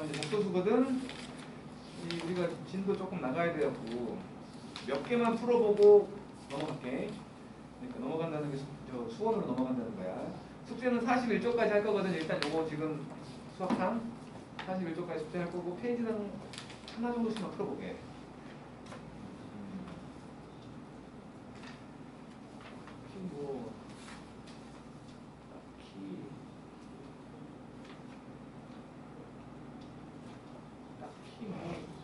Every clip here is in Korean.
다음에 이제 목소수거든. 우리가 진도 조금 나가야 돼갖고 몇 개만 풀어보고 넘어갈게. 그러니까 넘어간다는 게 수원으로 넘어간다는 거야. 숙제는 41쪽까지 할 거거든. 일단 요거 지금 수학상 41쪽까지 숙제할 거고 페이지는 하나 정도씩만 풀어보게. 뭐 딱히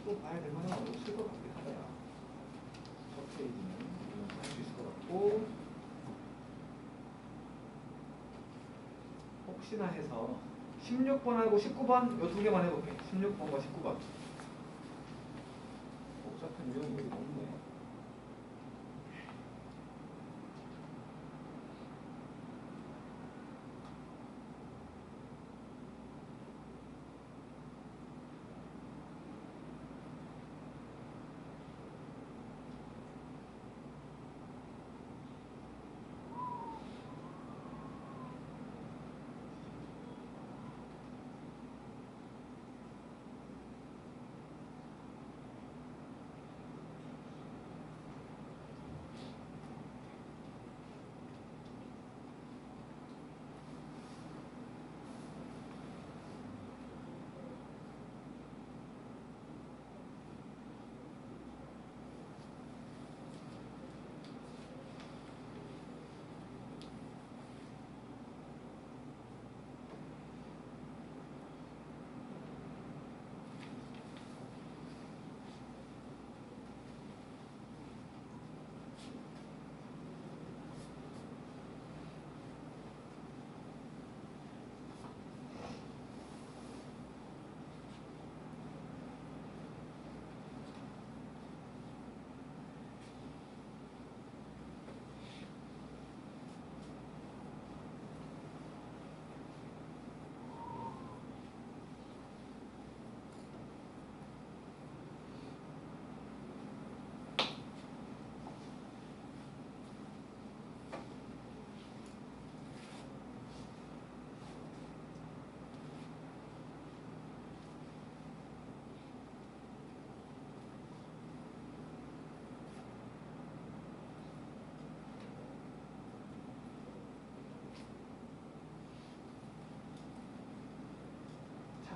또 봐야 될 만한 건 없을 것 같긴 하더라. 첫 페이지는 할 수 있을 것 같고, 혹시나 해서 16번하고 19번 요 두 개만 해볼게. 16번과 19번. 복잡한 유형이 여기 없네.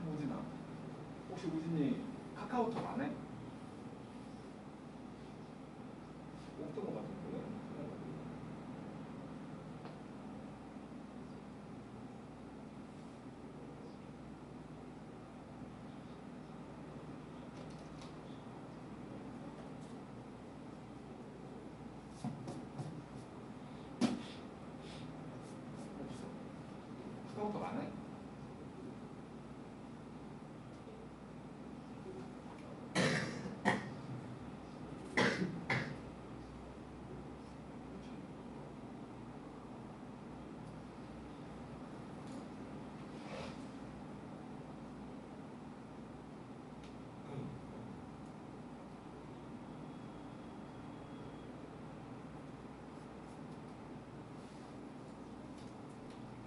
우진아, 혹시 우진이 카카오톡 안 해? 없던 것 같은데. 카카오톡 안 해?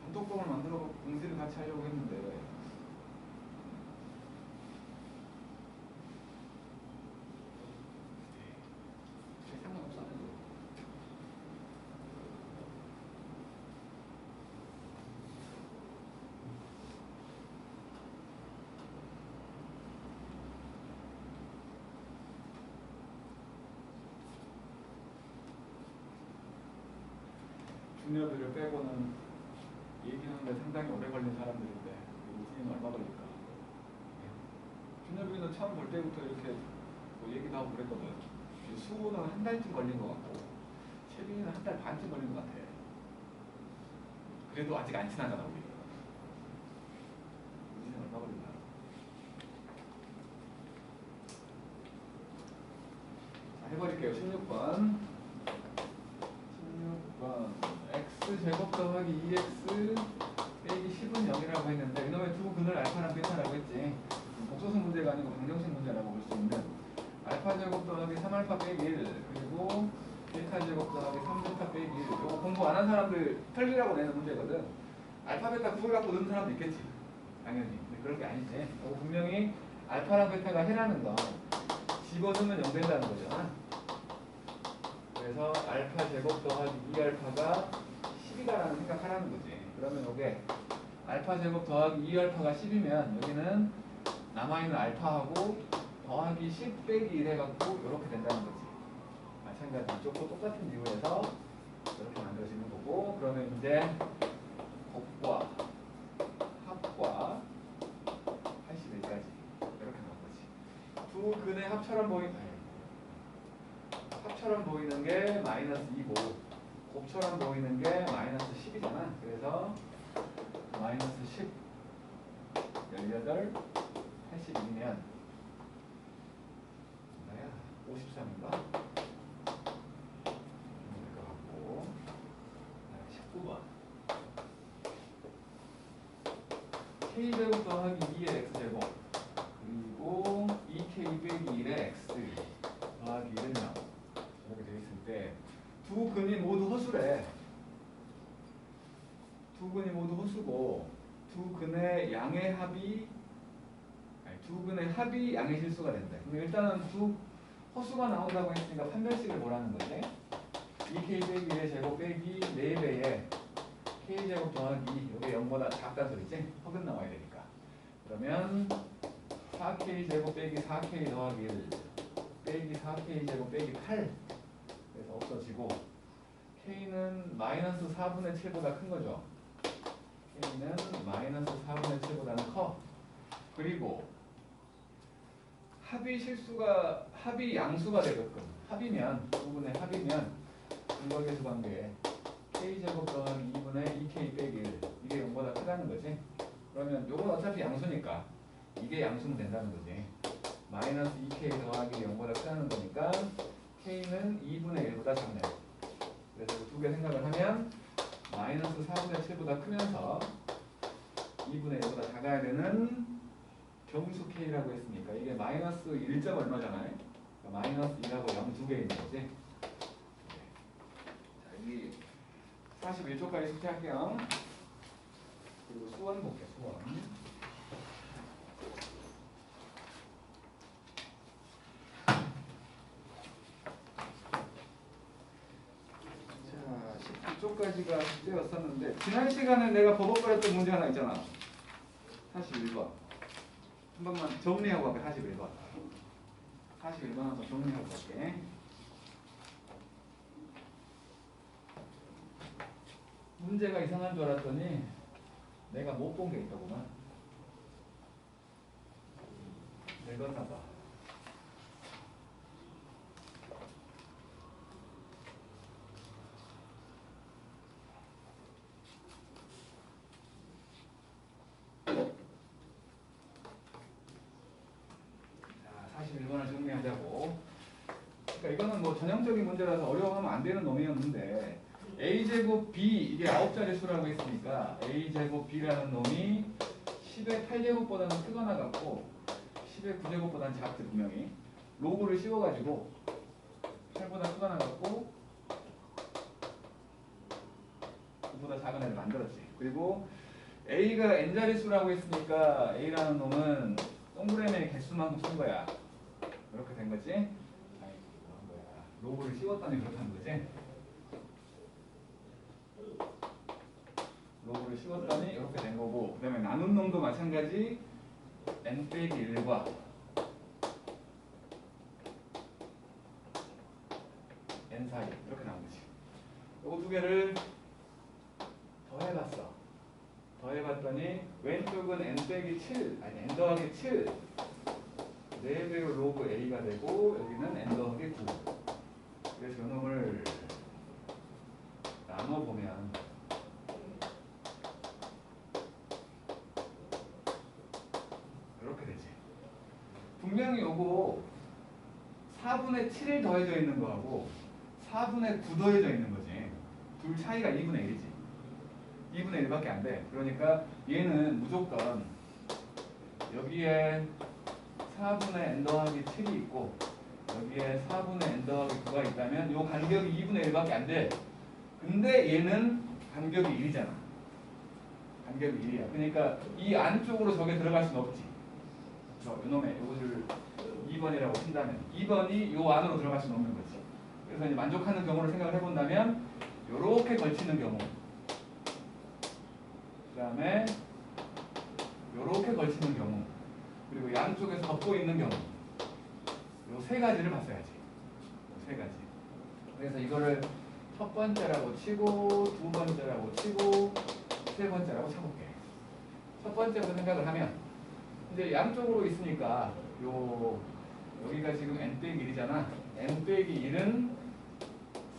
단톡방을 만들어 공지를 같이 하려고 했는데 상관없어. 주니어들을 빼고는 얘기하는데 상당히 오래 걸린 사람들인데 우진이는 얼마 걸릴까? 주니어들은 처음 볼 때부터 이렇게 뭐 얘기도 하고 그랬거든. 수호는 한 달쯤 걸린 것 같고 채빈이는 한 달 반쯤 걸린 것 같아. 그래도 아직 안 친하잖아 우리. 우진이는 얼마 걸릴까? 자, 해버릴게요. 16번. 16번. x제곱 더하기 2x 빼기 10은 0이라고 했는데 이놈의 두 근을 알파랑 베타라고 했지. 복소수 문제가 아니고 방정식 문제라고 볼 수 있는 알파 제곱 더하기 3알파 빼기 1 그리고 베타 제곱 더하기 3베타 빼기 1 이거 공부 안 한 사람들 틀리라고 내는 문제거든. 알파 베타 구걸 갖고 넣는 사람도 있겠지. 당연히. 근데 그런 게 아니지. 이거 분명히 알파랑 베타가 해라는 거 집어넣으면 0 된다는 거잖아. 그래서 알파 제곱 더하기 2알파가 10이다라는 생각하라는 거지. 그러면 이게 알파 제곱 더하기 2알파가 10이면 여기는 남아있는 알파하고 더하기 10 빼기 1 해갖고 이렇게 된다는 거지. 마찬가지 이쪽도 똑같은 이유에서 이렇게 만들어지는 거고, 그러면 이제 곱과 합과 81까지 이렇게 나온 거지. 두 근의 합처럼 보이는 게 마이너스 2고 곱처럼 보이는 게 마이너스 10이잖아. 그래서 마이너스 10, 18, 81이면 뭐야? 53인가? 될 것 같고 19번 k제곱 더하기 2의 x제곱 그리고 2k 빼기 1의 x 더하기 1명 이렇게 되어 있을 때 두 근이 모두 허수래. 두 근이 모두 허수고 두 근의 양의 합이 두 근의 합이 양의 실수가 된다. 근데 일단은 두 허수가 나온다고 했으니까 판별식을 보라는 거지. 2k 빼기 1의 제곱 빼기 4배의 k제곱 더하기 이게 0보다 작다는 소리지. 허근 나와야 되니까. 그러면 4k 제곱 빼기 4k 더하기 1 빼기 4k 제곱 빼기 8 그래서 없어지고 k는 마이너스 4분의 7보다 큰 거죠. k는 마이너스 4분의 7보다는 커. 그리고 합이 양수가 되게끔 합이면 부분의 합이면 근거계수 관계에 k제곱 더하기 2분의 2k 빼기 1 이게 0보다 크다는 거지. 그러면 요건 어차피 양수니까 이게 양수면 된다는 거지. 마이너스 2k 더하기 0보다 크다는 거니까 k는 2분의 1보다 작네요. 그래서 두 개 생각을 하면 마이너스 4분의 7보다 크면서 2분의 1보다 작아야 되는 정수 k라고 했으니까 이게 마이너스 1점 얼마잖아요. 그러니까 마이너스 1하고 0 두 개 있는 거지. 자, 여기 41초까지 숙제할게요. 그리고 수원 볼게요. 수원. 자, 19초까지가 숙제였었는데 지난 시간에 내가 버벅거렸던 문제 하나 있잖아. 41번. 한 번만 정리하고 갈게. 41번. 41번 한번 정리하고 갈게. 문제가 이상한 줄 알았더니 내가 못 본 게 있더구만. 늙었나 봐. 자, 41번을 정리하자고. 그러니까 이거는 뭐 전형적인 문제라서 어려워하면 안 되는 놈이었는데 a제곱 b 이게 9자리 수라고 했으니까 a제곱 b라는 놈이 10의 8제곱보다는 크거나 같고 10의 9제곱보다는 작지 분명히. 로그를 씌워가지고 8보다 크거나 같고 9보다 작은 애를 만들었지. 그리고 a가 n자리 수라고 했으니까 a라는 놈은 동그라미의 개수만큼 쓴 거야. 이렇게 된 거지. 로그를 씌웠더니 그렇다는 거지. 로그를 씌웠더니 이렇게 된 거고, 그 다음에 나눈 놈도 마찬가지 n 빼기 1과 n 사이 이렇게 나온 거지. 요거 두 개를 더해봤어. 더해봤더니 왼쪽은 n 빼기 7 아니 n 더하기 7 4배로 로그 a가 되고 여기는 n 더하기 9. 그래서 요놈을 나눠보면 이렇게 되지. 분명히 요거 4분의 7이 더해져 있는 거하고 4분의 9 더해져 있는 거지. 둘 차이가 2분의 1이지. 2분의 1밖에 안 돼. 그러니까 얘는 무조건 여기에 4분의 n 더하기 7이 있고 여기에 4분의 n 더하기 9가 있다면 요 간격이 2분의 1밖에 안 돼. 근데 얘는 간격이 1이잖아. 간격이 1이야. 그러니까 이 안쪽으로 저게 들어갈 수는 없지. 그렇죠? 요놈의 요것을 2번이라고 친다면 2번이 요 안으로 들어갈 수는 없는 거지. 그래서 이제 만족하는 경우를 생각을 해본다면 요렇게 걸치는 경우, 그 다음에 요렇게 걸치는 경우, 그리고 양쪽에서 덮고 있는 경우, 요 세 가지를 봤어야지. 요 세 가지. 그래서 이거를 첫 번째라고 치고, 두 번째라고 치고, 세 번째라고 쳐볼게. 첫 번째로 생각을 하면 이제 양쪽으로 있으니까 여기가 지금 n-1이잖아. n-1은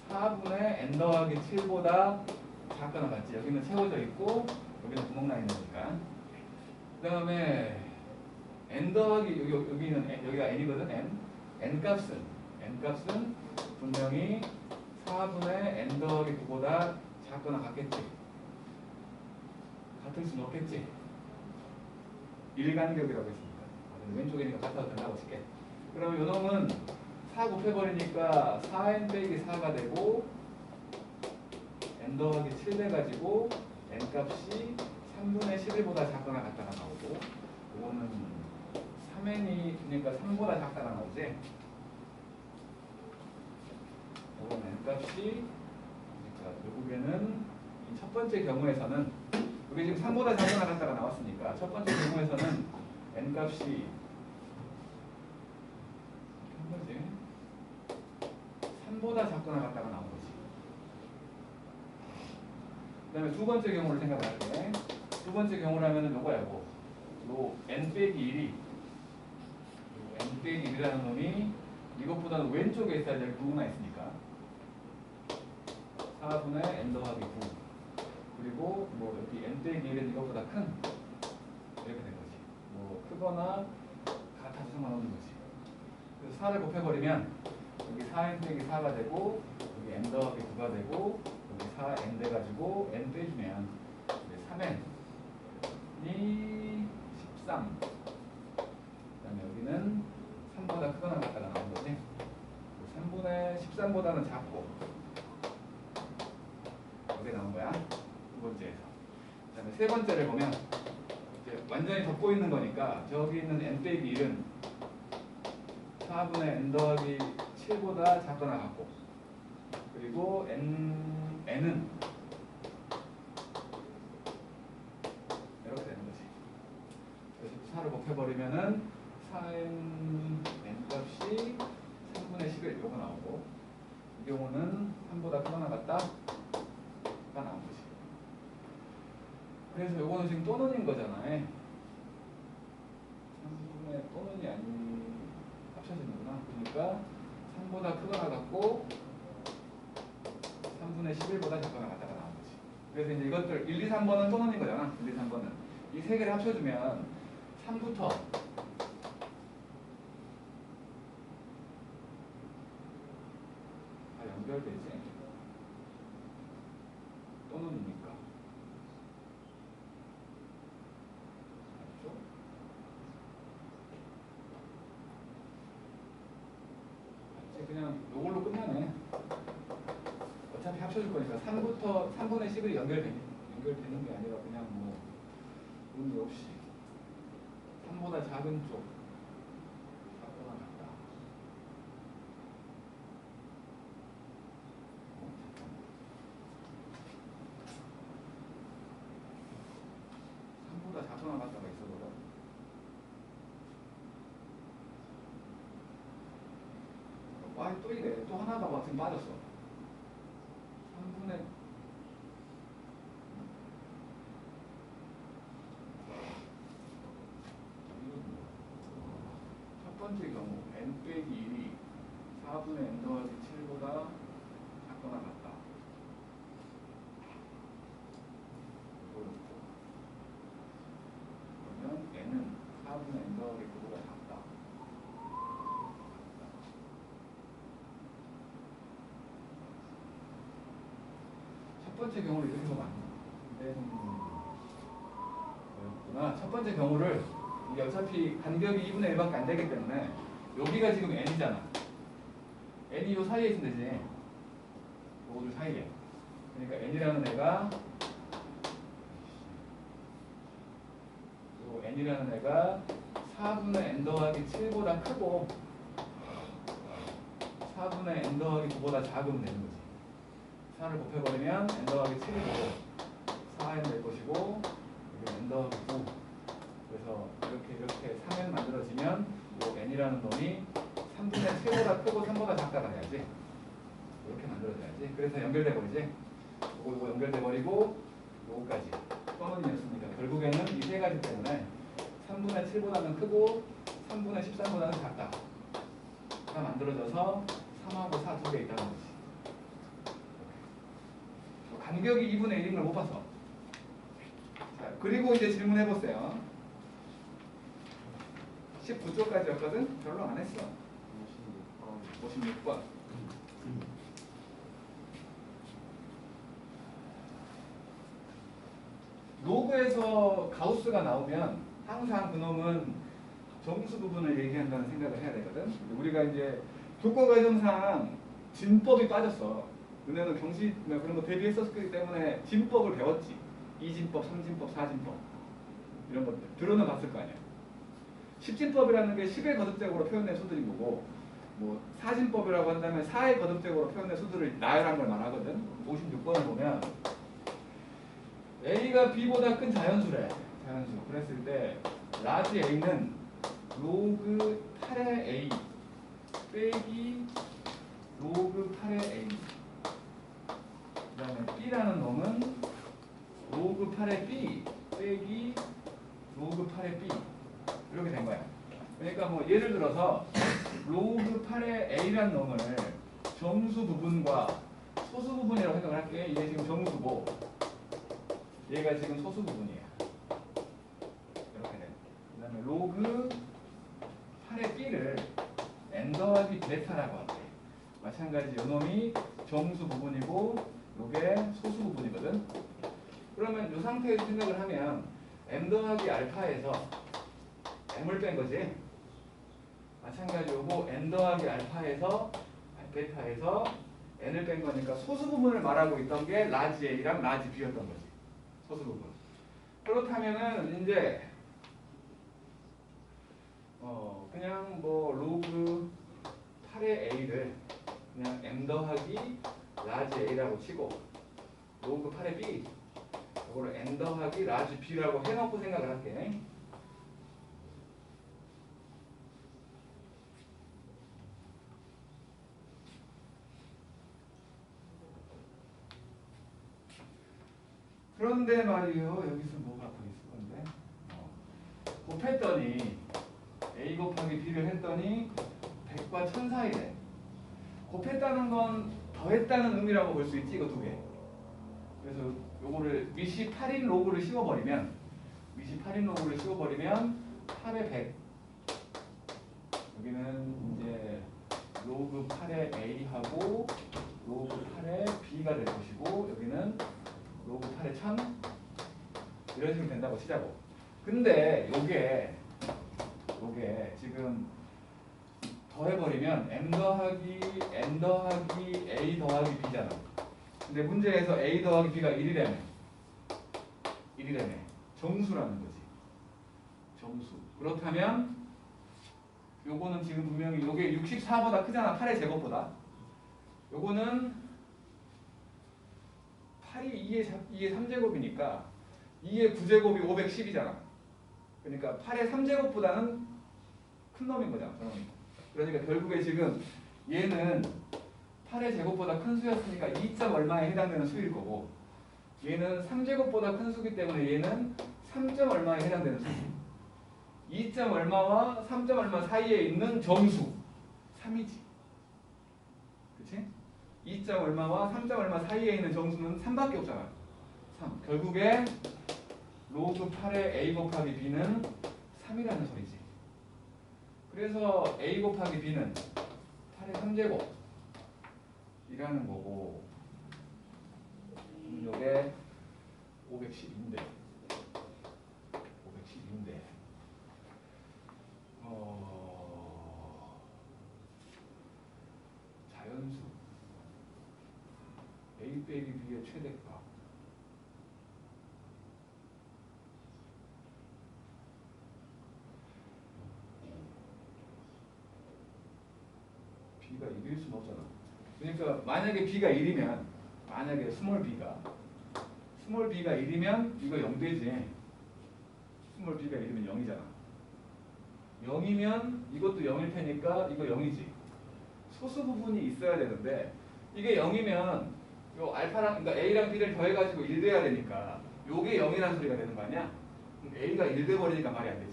4분의 n 더하기 7보다 작거나 같지. 여기는 채워져 있고 여기는 구멍 나 있는 거니까. 그 다음에 n 더하기 여기가 n이거든. n 값은 분명히 4분의 n 더하기 9보다 작거나 같겠지. 같을 수는 없겠지. 일간격이라고 했습니다. 왼쪽이니까 같아도 된다고 칠게. 그러면 요놈은 4 곱해버리니까 4n 빼기 4가 되고 n 더하기 7 돼가지고 n 값이 3분의 11보다 작거나 같다가 나오고, 이거는 3n이니까 3보다 작다가 나오지. 이거는 n 값이, 그러니까 결국에는 이 첫 번째 경우에서는 여기 지금 3보다 작거나 같다가 나왔으니까 첫 번째 경우에서는 n 값이 3보다 작거나 같다가 나온 거지. 그 다음에 두 번째 경우를 생각할게. 두 번째 경우라면은 요거야, 요거. 요 n-1이, n-1이라는 놈이 이것보다는 왼쪽에 있어야 될 구가 있으니까 4분의 n 더하기 9. 그리고 뭐 여기 n-1은 이것보다 큰, 이렇게 된 거지. 뭐 크거나 같아도 상관없는 거지. 그래서 4를 곱해버리면 여기 4n 빼기 4가 되고 여기 n 더하기 9가 되고 여기 4n 돼가지고 n 빼주면 3n이 13. 그 다음에 여기는 3보다 크거나 같다가 나온 거지. 3분의 13보다는 작고 이게 나온 거야. 두 번째에서. 그 다음에 세 번째를 보면 이제 완전히 덮고 있는 거니까 저기 있는 n 빼기 1은 4분의 n 더하기 7보다 작거나 같고, 그리고 n은 이렇게 되는 거지. 그래서 4를 곱해버리면은 4n 값이 3분의 11 요거 나오고, 이 경우는 3보다 크거나 같다가 나온 거지. 그래서 요거는 지금 또는인 거잖아. 3분의 또는이 아닌 합쳐지는구나. 그러니까 3보다 크거나 같고 3분의 11보다 작거나 같다가 나온 거지. 그래서 이제 이것들 1, 2, 3번은 또는인 거잖아. 1, 2, 3번은 이 세 개를 합쳐주면 3부터 다 연결되지. 또는이니까. 맞죠? 그냥 요걸로 끝나네. 어차피 합쳐줄 거니까 3부터 3분의 11이 연결되는 게 아니라 그냥 뭐 의미 없이 3보다 작은 쪽 작거나 같다. 3보다 작거나 같다가 있어보다. 와, 또 이래. 또 하나가 막 지금 빠졌어. 3분의 첫 번째 경우 n 빼기 1이 4분의 n 더하기 7보다 작거나 같다. 그러면 n은 4분의 n 더하기 9보다 작다. 첫 번째 경우를 이렇게 보면 안 돼. 어렵구나. 첫 번째 경우를 이게 어차피 간격이 2분의 1밖에 안 되기 때문에 여기가 지금 n이잖아. n이 요 사이에 있으면 되지. 요들 사이에. 그러니까 n이라는 애가 n이라는 애가 4분의 n 더하기 7보다 크고 4분의 n 더하기 9보다 작으면 되는 거지. 4를 곱해버리면 n 더하기 7이고 4n 될 것이고 여기 n 더하기 9. 그래서 이렇게 3n 만들어지면 이 n이라는 놈이 3분의 7보다 크고 3보다 작다가 돼야지. 이렇게 만들어져야지. 그래서 연결돼 버리지. 요거 연결돼 버리고 요거까지 떠넘이었으니까 결국에는 이 세 가지 때문에 3분의 7보다는 크고 3분의 13보다는 작다. 가 만들어져서 3하고 4 두 개 있다는 거지. 간격이 2분의 1인 걸 못 봤어. 자, 그리고 이제 질문해 보세요. 19쪽까지였거든? 별로 안 했어. 56번. 로그에서 가우스가 나오면 항상 그놈은 정수 부분을 얘기한다는 생각을 해야 되거든. 우리가 이제 교과 과정상 진법이 빠졌어. 너네는 경시 그런 거 대비했었기 때문에 진법을 배웠지. 2진법, 3진법, 4진법 이런 것들 들어는 봤을 거 아니야. 10진법이라는 게 10의 거듭적으로 표현된 수들인 거고, 뭐 4진법이라고 한다면 4의 거듭적으로 표현된 수들을 나열한 걸 말하거든. 56번을 보면 A가 B보다 큰 자연수래. 자연수. 그랬을 때 라지 A는 로그 8의 A 빼기 로그 8의 A. 그 다음에 B라는 놈은 로그 8의 B 빼기 로그 8의 B. 이렇게 된 거야. 그러니까 뭐 예를 들어서 로그 8의 A라는 놈을 정수 부분과 소수 부분이라고 생각을 할게. 얘 지금 정수고 얘가 지금 소수 부분이야. 이렇게 돼. 그 다음에 로그 8의 B를 n 더하기 베타라고 할게. 마찬가지 요놈이 정수 부분이고 요게 소수 부분이거든. 그러면 이 상태에서 생각을 하면 m 더하기 알파에서 m을 뺀 거지. 마찬가지 요거 n 더하기 알파에서 베타에서 n을 뺀 거니까 소수 부분을 말하고 있던 게 라지 A랑 라지 B였던 거지. 소수 부분. 그렇다면은 이제 그냥 뭐 로그 8의 A를 그냥 m 더하기 라지 A라고 치고 로그 8의 B 이거를 n 더하기 라지 B라고 해놓고 생각을 할게. 그런데 말이요, 여기서 뭐가 더 있을 건데 곱했더니 A 곱하기 B를 했더니 100과 1000 사이래. 곱했다는 건 더했다는 의미라고 볼 수 있지, 이거 두 개. 그래서 요거를 위시 8인 로그를 씌워버리면 8의 100 여기는 이제 로그 8의 A하고 로그 8의 B가 될 것이고 여기는 로그 8의 1000 이런 식으로 된다고 치자고. 근데 요게 지금 더해버리면 n 더하기 A 더하기 B잖아. 근데 문제에서 A 더하기 B가 1이라며. 정수라는 거지. 정수. 그렇다면 요거는 지금 분명히 요게 64보다 크잖아. 8의 제곱보다. 요거는 8이 2의 3제곱이니까 2의 9제곱이 510이잖아. 그러니까 8의 3제곱보다는 큰 놈인 거잖아. 그러니까 결국에 지금 얘는 8의 제곱보다 큰 수였으니까 2점 얼마에 해당되는 수일 거고 얘는 3제곱보다 큰 수기 때문에 얘는 3점 얼마에 해당되는 수지. 2점 얼마와 3점 얼마 사이에 있는 정수 3이지. 그치? 2점 얼마와 3점 얼마 사이에 있는 정수는 3밖에 없잖아. 3. 결국에 로그 8의 A 곱하기 B는 3이라는 소리지. 그래서 A 곱하기 B는 8의 3제곱 이라는 거고 이게 510인데 자연수 A 빼기 B의 최대값 b가 2일 수는 없잖아. 그러니까 만약에 b가 1이면 만약에 스몰 b가 1이면 이거 0 되지. 스몰 b가 1이면 0이잖아. 0이면 이것도 0일 테니까 이거 0이지. 소수 부분이 있어야 되는데 이게 0이면 요 알파랑 그러니까 a랑 b를 더해가지고 1 돼야 되니까 요게 0이라는 소리가 되는 거 아니야? 그럼 a가 1 돼버리니까 말이 안 되지.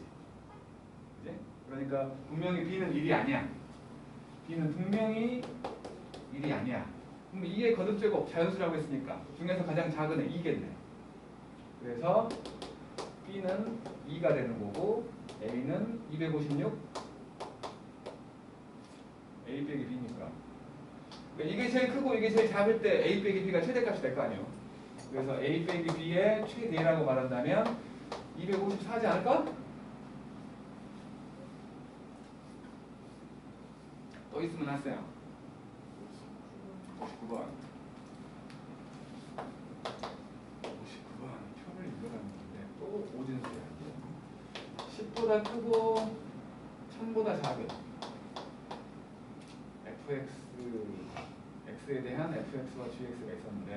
그지? 그러니까 분명히 b는 1이 아니야. b는 분명히 1이 아니야. 그럼 2의 거듭제곱 자연수라고 했으니까 중에서 가장 작은 애 2겠네. 그래서 b는 2가 되는 거고 a는 256 a 빼기 b니까 그러니까 이게 제일 크고 이게 제일 작을 때 a 빼기 b가 최대값이 될 거 아니에요. 그래서 a 빼기 b의 최대라고 말한다면 254지 않을까? 또 있으면 하세요. 59번. 59번 표를 읽어놨는데 또 오진수야. 10보다 크고 1000보다 작은 x에 대한 fx와 gx가 있었는데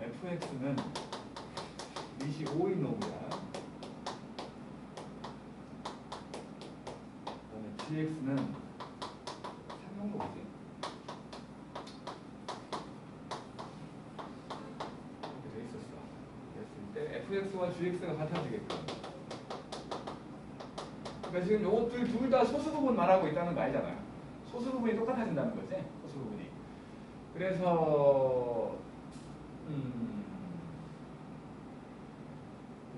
fx는 25인 놈이야. 그다음에 gx는 3인 놈이지. 이렇게 돼 있었어. 그랬을 때 fx와 gx가 같아지게끔. 그러니까 지금 요것들 둘 다 소수 부분 말하고 있다는 거 아니잖아요. 소수 부분이 똑같아진다는 거지. 소수 부분이. 그래서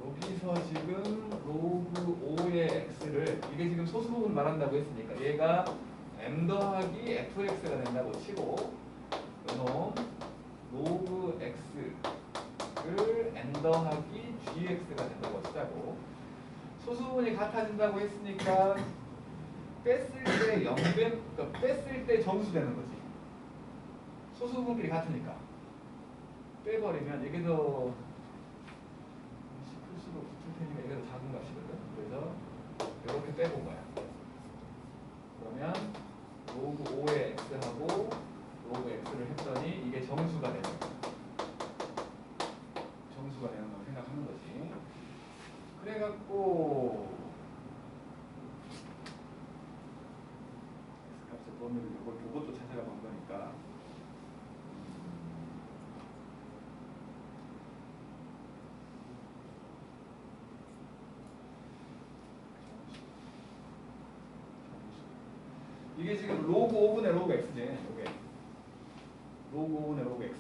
여기서 지금 로그 5의 x를 이게 지금 소수 부분 말한다고 했으니까 얘가 m 더하기 fx가 된다고 치고 그럼 로그 x를 n 더하기 gx가 된다고 치자고. 소수 부분이 같아진다고 했으니까 뺐을 때 0된, 그러니까 뺐을 때 정수 되는 거지. 소수 부분끼리 같으니까. 빼버리면 이게 더 클수록 붙을 테니까 이게 더 작은 값이거든. 그래서 이렇게 빼본 거야. 그러면 로그 5의 x하고 로그 x를 했더니 이게 정수가 되는 거야. 정수가 되는 걸 생각하는 거지. 그래갖고 x값의 범위를 이걸 보고 또 찾아가 본 거니까 이게 지금 로그 5분의 로그 x지. 이게 로그 5분의 로그 x.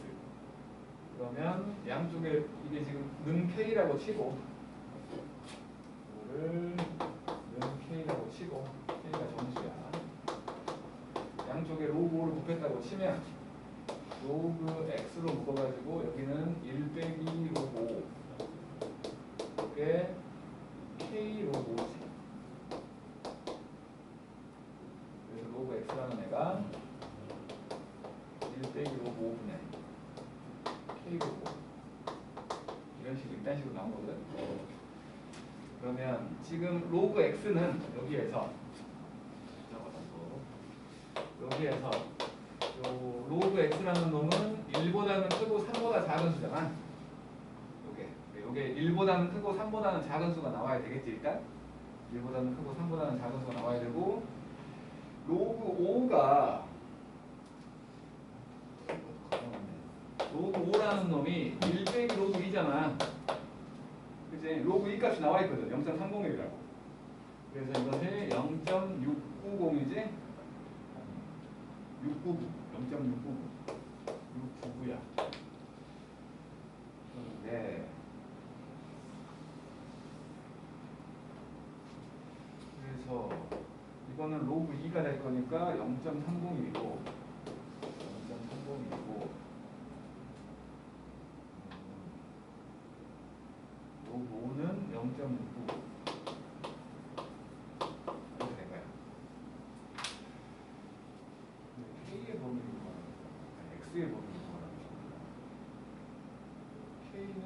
그러면 양쪽에 이게 지금 는 k라고 치고 이거를 는 k라고 치고 k가 정수야. 양쪽에 로그 5를 곱했다고 치면 로그 x로 묶어가지고 여기는 1 빼기 로그 5 이게 k 로그 5지. 그래서 로그 x라는 애가 1 빼기 로그 5분의 k 로그 5 이런 식으로 이딴 식으로 나온 거거든. 그러면 지금 로그 x는 여기에서 여기에서 요 로그 x라는 놈은 1보다는 크고 3보다 작은 수잖아. 요게 1보다는 크고 3보다는 작은 수가 나와야 되겠지. 일단 1보다는 크고 3보다는 작은 수가 나와야 되고 로그 5가 로그 5라는 놈이 1 빼기 로그 2잖아. 그치? 로그 2 값이 나와 있거든. 0.301이라고. 그래서 이것이 0.690이지? 699, 0.699, 699야. 네. 그래서 이거는 로그 2가 될 거니까 0.301이고, 0.301이고, 로그 5는 0.699. K의 범위를 구하는 거야. X의 범위를 구하는 거야. K는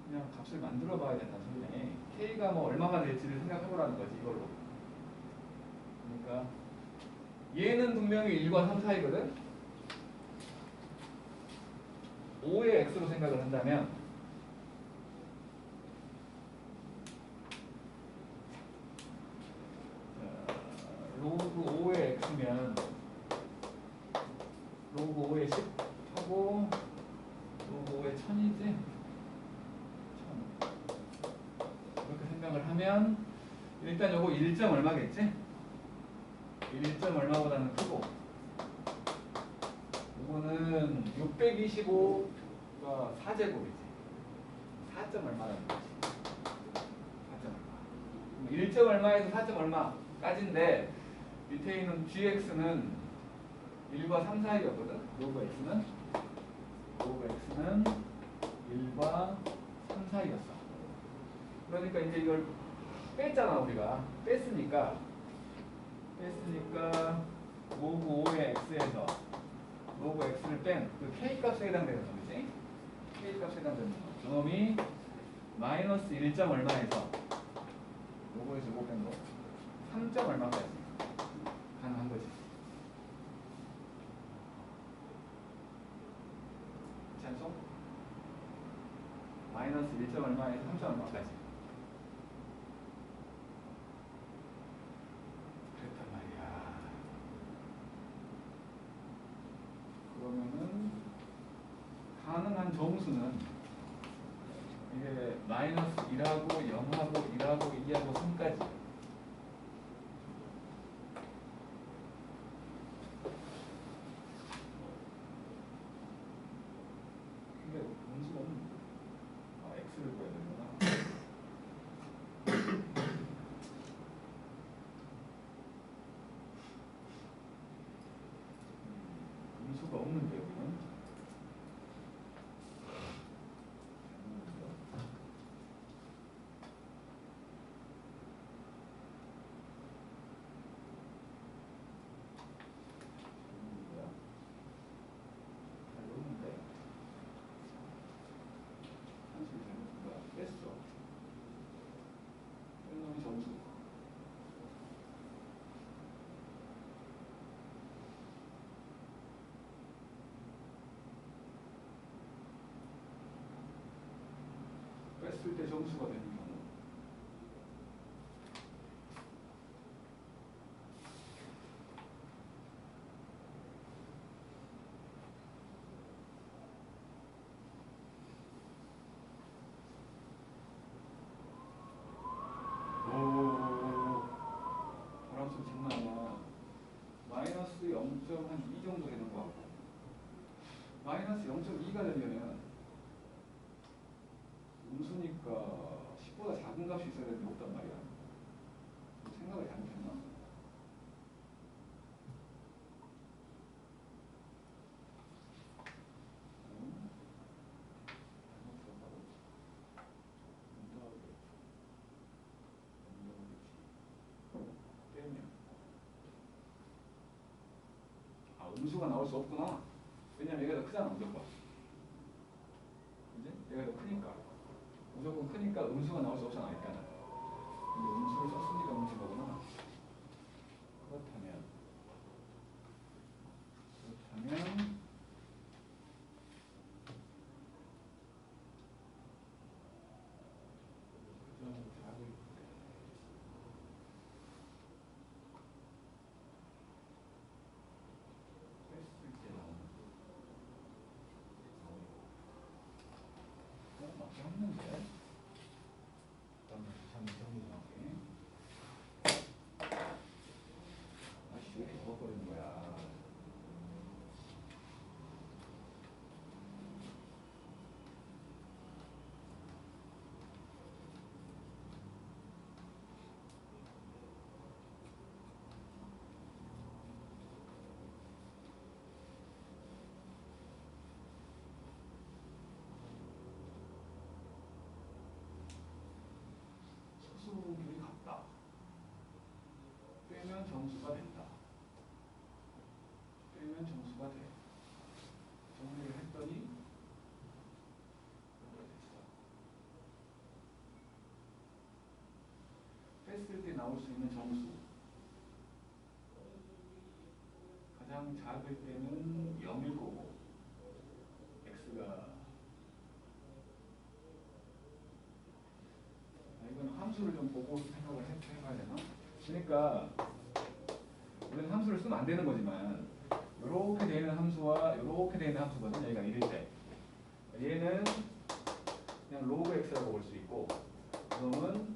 그냥 값을 만들어 봐야 된다는 소리네. K가 뭐 얼마가 될지를 생각해보라는 거지, 이걸로. 그러니까 얘는 분명히 1과 3 사이거든. 5의 x로 생각을 한다면 로그 5의 x면 로그 5의 10 하고 로그 5의 1000이지? 1000. 이렇게 생각을 하면 일단 요거 1점 얼마겠지? 1점 얼마보다는 크고 요거는 625가 4제곱이지. 4점 얼마라는 거지. 4점 얼마. 1점 얼마에서 4점 얼마까지인데 밑에 있는 gx는 1과 3 사이였거든. 로그 x는 1과 3 사이였어. 그러니까 이제 이걸 뺐잖아, 우리가. 뺐으니까 로그 5의 x에서 로그 x를 뺀 그 k 값에 해당되는 놈이지. k 값에 해당되는 놈. 그놈이 마이너스 1점 얼마에서 로그에서 요거 뺀 거 3점 얼마까지 가능한 거지. 그렇지 않소? 마이너스 1점 얼마에서 3점 얼마까지. 그랬단 말이야. 그러면은 가능한 정수는 이게 마이너스 1하고 0하고 1하고 2하고 3까지. 근데 정수가 없는데. 아, x를 구해야 되는구나. 음수가 없는데 여기는. 뺐을 때 정수가 되는 경우. 오, 바람수 장난 아니야. 마이너스 0.2 정도 되는 거 같고 마이너스 0.2가 되면은 음수니까 10보다 작은 값이 있어야 되는데 없단 말이야. 생각을 잘못했나? 음수가 나올 수 없구나. 왜냐면 얘가 더 크잖아, 무조건. 그지? 얘가 더 크니까. 무조건 크니까 음수가 나올 수 없잖아, 일단은. 근데 음수를 썼으니까 문제 거구나. 그렇다면 없는데. 잠깐만, 정리 좀 할게. 아씨, 왜 이렇게 버벅거리는 거야. 소수들이 같다. 빼면 정수가 된다. 빼면 정수가 돼. 정리를 했더니 이렇게 됐어. 작을 때는 0일 거고 x가 이건 함수를 좀 보고 생각을 해봐야 되나? 그러니까 우리는 함수를 쓰면 안 되는 거지만 이렇게 되는 함수와 이렇게 되는 함수거든. 여기가 1일 때 얘는 그냥 로그 x라고 볼 수 있고 이놈은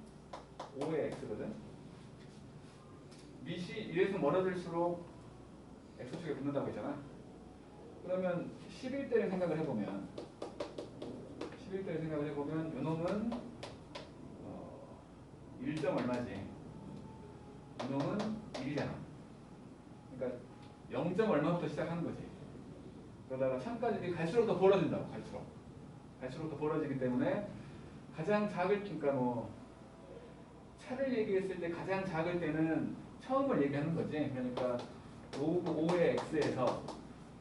5의 x거든. 밑이 1에서 멀어질수록 x축에 붙는다고 했잖아. 그러면 11대를 생각을 해보면 이놈은 1점 얼마지? 이놈은 1이잖아. 그러니까 0점 얼마부터 시작하는 거지. 그러다가 3까지 갈수록 더 벌어진다고. 갈수록 더 벌어지기 때문에 가장 작을, 그러니까 뭐 차를 얘기했을 때 가장 작을 때는 처음을 얘기하는 거지. 그러니까 로그 5의 x에서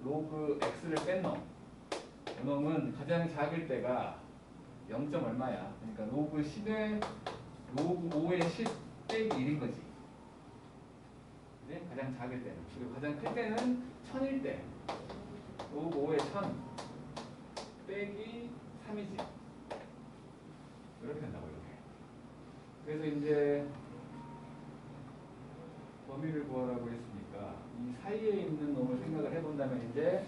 로그 x를 뺀 놈. 이 놈은 가장 작을 때가 0점 얼마야. 그러니까 로그 10에 로그 5의 10 빼기 1인 거지. 그지? 가장 작을 때는. 그리고 가장 클 때는 1000일 때 로그 5의 1000 빼기 3이지. 이렇게 된다고 이렇게. 그래서 이제 범위를 구하라고 했으니까 이 사이에 있는 놈을 생각을 해본다면 이제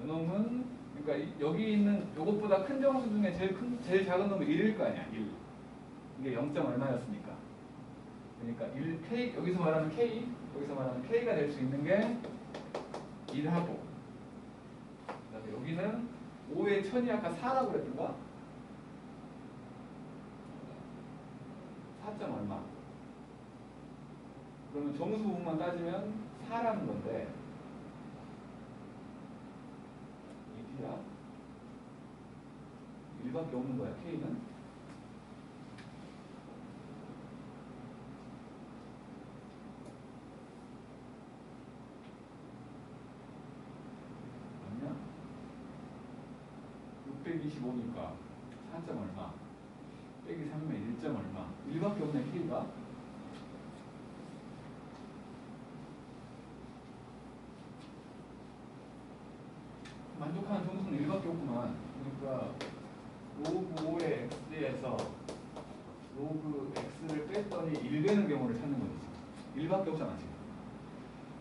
이놈은 그러니까 여기 있는 요것보다 큰 정수 중에 제일 작은 놈은 1일 거 아니야. 1. 이게 0. 얼마였으니까. 그러니까 1k 여기서 말하는 k가 될 수 있는 게 1하고 그다음에 여기는 5의 1000이 아까 4라고 그랬던가? 4점 얼마? 그러면 정수 부분만 따지면 4라는 건데 1이야? 1밖에 없는 거야, K는? 아니야? 625니까 4점 얼마? 빼기 3이면 1점 얼마? 1밖에 없네, K가? 만족하는 정수는 1밖에 없구만. 그러니까 로그 5의 x에서 로그 x를 뺐더니 1 되는 경우를 찾는 거지. 1밖에 없잖아 지금.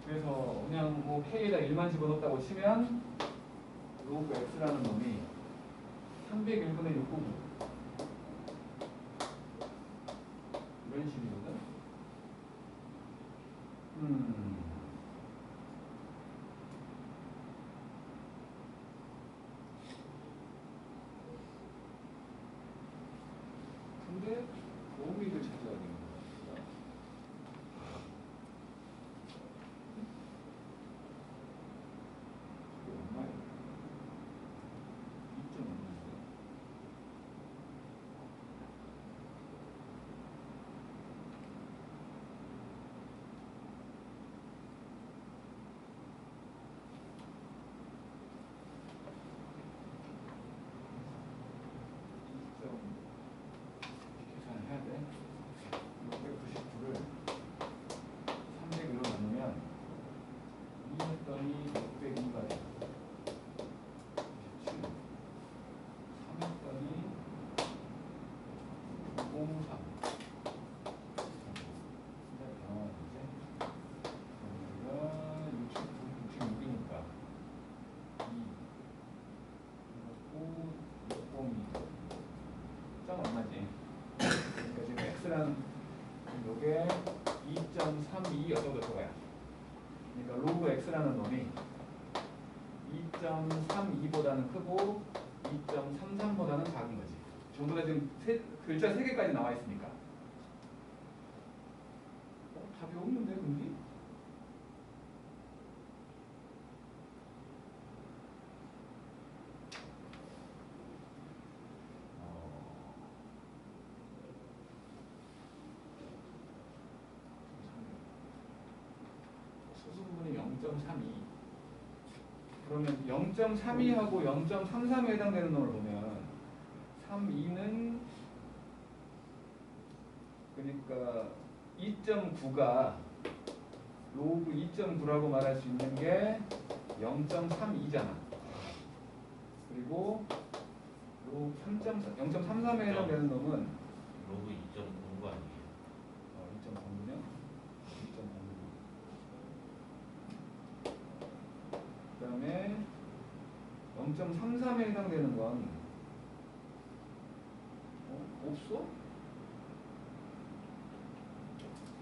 그래서 그냥 뭐 k에다 1만 집어넣었다고 치면 로그 x라는 놈이 301분의 699 이런 식이거든. 근데 범위를 찾아야 되는 거야. 이게 얼마야? 2점 얼마인데? 계산해야 돼. 699를 300으로 나누면 2 했더니 602가 돼. 97. 3 했더니 903. 여기가 66이니까 2 그리고 602. 점 얼마지? 그러니까 지금 x라는 요게 2.32 정도 들어가요. 그러니까 로그 x라는 놈이 2.32보다는 크고 2.33보다는 작은 거지. 전부 다 지금 글자 3개까지 나와 있으니까. 답이 없는데 근데? 수수부분이 0.32. 그러면 0.32하고 0.33에 해당되는 놈을 보면 32는 그러니까 2.9가 로그 2.9라고 말할 수 있는 게 0.32잖아. 그리고 로그 0.33에 해당되는 놈은 로그 2.9가 아니에요. 2.3이요? 2.3. 그다음에 0.33에 해당되는 건 없어?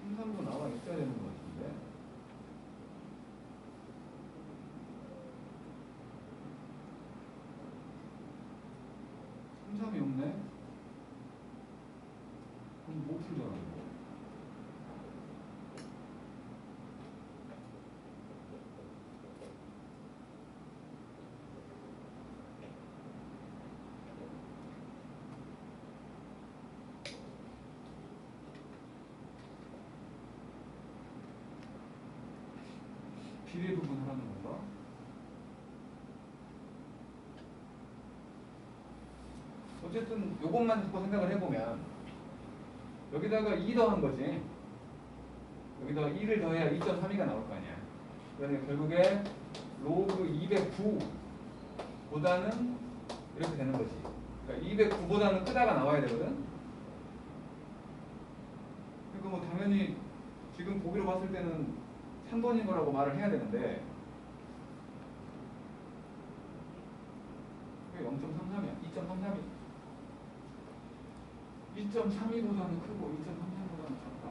33도 나와 있어야 되는 것 같은데. 33이 없네? 그럼 뭐 풀잖아, 이거. 비례 부분 하라는 건가? 어쨌든 요것만 듣고 생각을 해보면 여기다가 2 더한 거지. 여기다가 2를 더해야 2.32가 나올 거 아니야. 그러니까 결국에 로그 209보다는 이렇게 되는 거지. 그러니까 209보다는 크다가 나와야 되거든. 그러니까 뭐 당연히 지금 보기로 봤을 때는 3번인 거라고 말을 해야 되는데 0.33이야. 2.33이 2.32보다는 크고 2.33보다는 작다.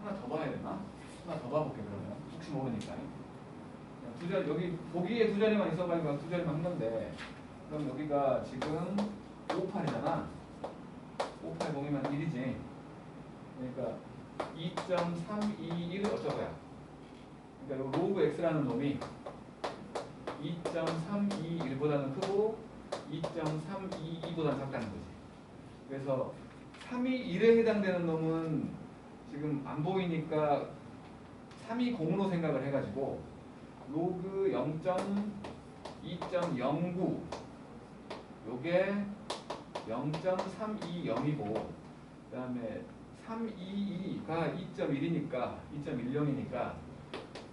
하나 더 봐야 되나? 하나 더 봐볼게 그러면. 혹시 모르니까. 두 자리, 여기 보기에 두 자리만 있어가지고 두 자리만 한 건데 그럼 여기가 지금 58이잖아. 58 공이면 1이지. 그러니까 2.321 어쩌고야. 그러니까 요 로그 x라는 놈이 2.321보다는 크고 2.322보다는 작다는 거지. 그래서 321에 해당되는 놈은 지금 안 보이니까 320으로 생각을 해가지고 로그 0.2.09 요게 0.320이고 그 다음에 322가 2.1이니까 2.10이니까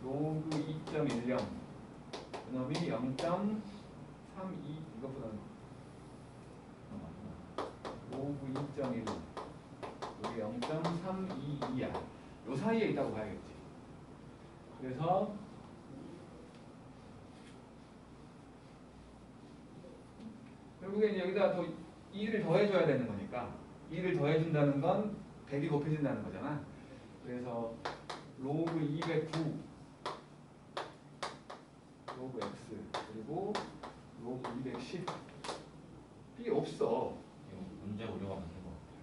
로그 2.10 그놈이 0.32 이것보다는 로그 2.1 여기 0.322야. 요 사이에 있다고 봐야겠지. 그래서 결국에 이제 여기다 더 2를 더해줘야 되는 거니까 2를 더해준다는 건 100이 곱해진다는 거잖아. 그래서 로그 209 로그 x 그리고 로그 210 이 없어. 이거 문제 우려가 맞는 것 같아요.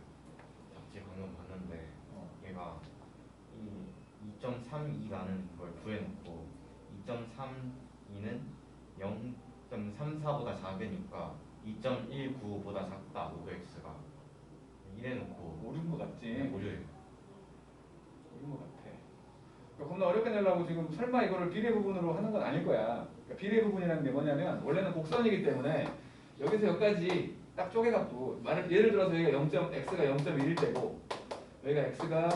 잡지 방금 봤는데 얘가 이 2.32라는 걸 구해놓고 2.32는 0.34보다 작으니까 2.19보다 작다 로그 x가 이래놓고 오류인 것 같지? 오류예요. 오류인 것 같아. 그러니까 겁나 어렵게 내려고 지금 설마 이거를 비례 부분으로 하는 건 아닐 거야. 그러니까 비례 부분이라는 게 뭐냐면 원래는 곡선이기 때문에 여기서 여기까지 딱 쪼개갖고 예를 들어서 여기가 x가 0.1일 때고 여기가 x가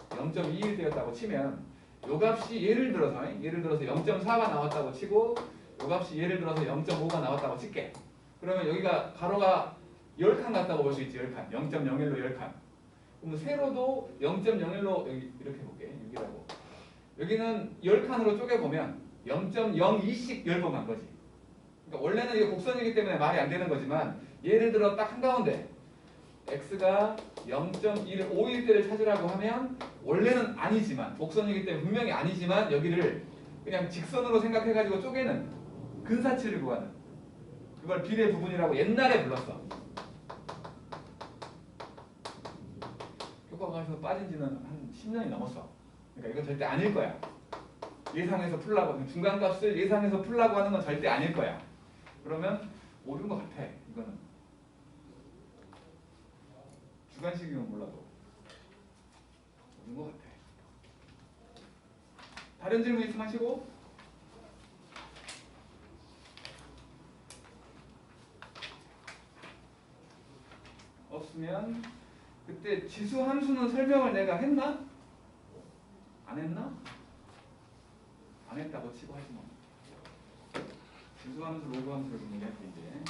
0.2일 때였다고 치면 요 값이 예를 들어서 0.4가 나왔다고 치고 요 값이 예를 들어서 0.5가 나왔다고 칠게. 그러면 여기가 가로가 10칸 같다고 볼 수 있지. 10칸. 0.01로 10칸. 그럼 세로도 0.01로 여기 이렇게 볼게. 6이라고. 여기는 10칸으로 쪼개보면 0.02씩 10번 간 거지. 그러니까 원래는 이게 곡선이기 때문에 말이 안 되는 거지만 예를 들어 딱 한가운데 x가 0.1, 5일 때를 찾으라고 하면 원래는 아니지만 곡선이기 때문에 분명히 아니지만 여기를 그냥 직선으로 생각해가지고 쪼개는 근사치를 구하는 그걸 비례 부분이라고 옛날에 불렀어. 교과서에서 빠진 지는 한 10년이 넘었어. 그러니까 이건 절대 아닐 거야. 예상해서 풀라고 중간값을 예상해서 풀라고 하는 건 절대 아닐 거야. 그러면 옳은 것 같아. 이거는 주관식이면 몰라도 옳은 것 같아. 다른 질문 있으면 하시고. 없으면 그때 지수 함수는 설명을 내가 했나? 안 했나? 안 했다고 치고 하지 뭐. 지수 함수, 로그 함수를 좀 얘기할게 이제.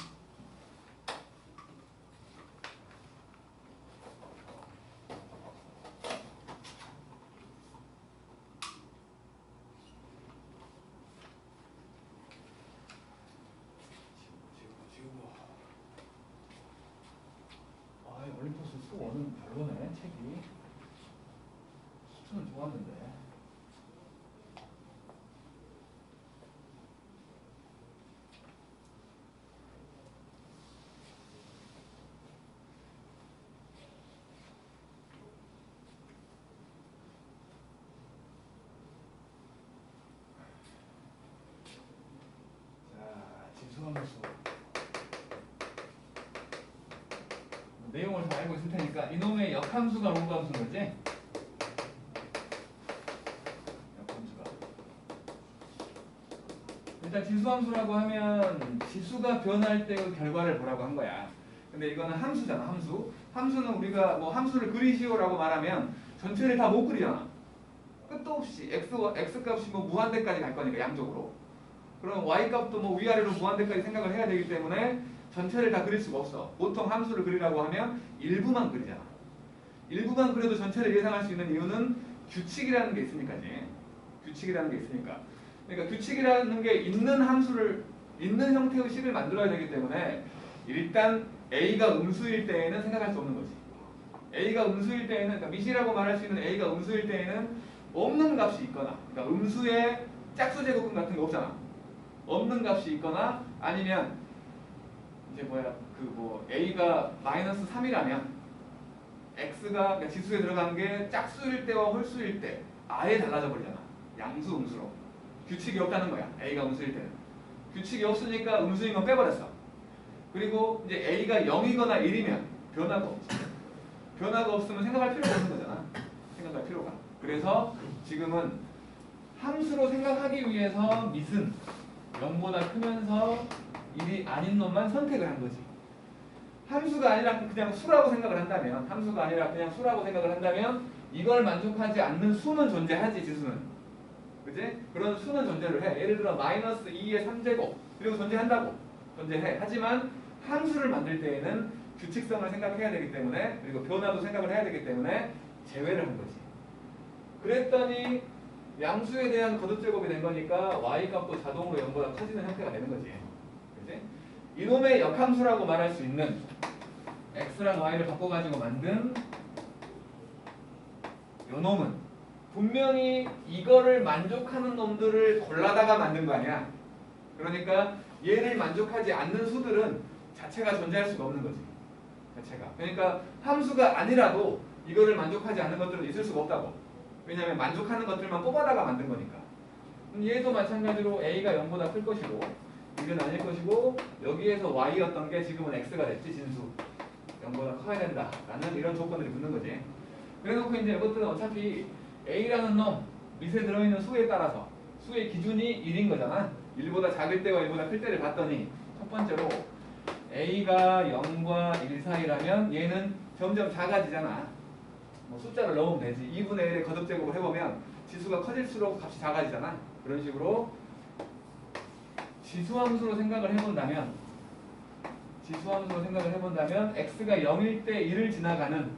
올림포스 수5는 별로네 책이. 수는 좋았는데. 자, 지수함수. 내용을 다 알고 있을 테니까 이놈의 역함수가 로그 함수인 거지? 역함수가. 일단 지수함수라고 하면 지수가 변할 때 그 결과를 보라고 한 거야. 근데 이거는 함수잖아, 함수. 함수는 우리가 뭐 함수를 그리시오라고 말하면 전체를 다 못 그리잖아. 끝도 없이 x 값이 뭐 무한대까지 갈 거니까 양쪽으로. 그럼 y 값도 뭐 위아래로 무한대까지 생각을 해야 되기 때문에 전체를 다 그릴 수가 없어. 보통 함수를 그리라고 하면 일부만 그리잖아. 일부만 그려도 전체를 예상할 수 있는 이유는 규칙이라는 게 있으니까지. 규칙이라는 게 있으니까. 그러니까 규칙이라는 게 있는 함수를 있는 형태의 식을 만들어야 되기 때문에 일단 a가 음수일 때에는 생각할 수 없는 거지. a가 음수일 때에는 그러니까 미시라고 말할 수 있는 a가 음수일 때에는 없는 값이 있거나 그러니까 음수의 짝수 제곱근 같은 거 없잖아. 없는 값이 있거나 아니면 이제 a가 마이너스 3이라면 x가 그러니까 지수에 들어간 게 짝수일 때와 홀수일 때 아예 달라져 버리잖아. 양수 음수로. 규칙이 없다는 거야. a가 음수일 때는. 규칙이 없으니까 음수인 건 빼버렸어. 그리고 이제 a가 0이거나 1이면 변화가 없어. 변화가 없으면 생각할 필요가 없는 거잖아. 생각할 필요가. 그래서 지금은 함수로 생각하기 위해서 밑은 0보다 크면서 1이 아닌 놈만 선택을 한 거지. 함수가 아니라 그냥 수라고 생각을 한다면 함수가 아니라 그냥 수라고 생각을 한다면 이걸 만족하지 않는 수는 존재하지. 지수는. 그지? 그런 수는 존재를 해. 예를 들어 마이너스 2의 3제곱 그리고 존재한다고. 존재해. 하지만 함수를 만들 때에는 규칙성을 생각해야 되기 때문에 그리고 변화도 생각을 해야 되기 때문에 제외를 한 거지. 그랬더니 양수에 대한 거듭제곱이 된 거니까 y값도 자동으로 0보다 커지는 형태가 되는 거지. 그치? 이놈의 역함수라고 말할 수 있는 x랑 y를 바꿔가지고 만든 요 놈은 분명히 이거를 만족하는 놈들을 골라다가 만든 거 아니야. 그러니까 얘를 만족하지 않는 수들은 자체가 존재할 수가 없는 거지. 자체가. 그러니까 함수가 아니라도 이거를 만족하지 않는 것들은 있을 수가 없다고. 왜냐하면 만족하는 것들만 뽑아다가 만든 거니까. 얘도 마찬가지로 a가 0보다 클 것이고 1은 아닐 것이고 여기에서 y였던 게 지금은 x가 됐지. 진수. 0보다 커야 된다. 라는 이런 조건들이 붙는 거지. 그래놓고 이제 이것들은 어차피 a라는 놈 밑에 들어있는 수에 따라서 수의 기준이 1인 거잖아. 1보다 작을 때와 1보다 클 때를 봤더니 첫 번째로 a가 0과 1 사이라면 얘는 점점 작아지잖아. 뭐 숫자를 넣으면 되지. 2분의 1의 거듭제곱을 해보면 지수가 커질수록 값이 작아지잖아. 그런 식으로 지수함수로 생각을 해본다면 x가 0일 때 1을 지나가는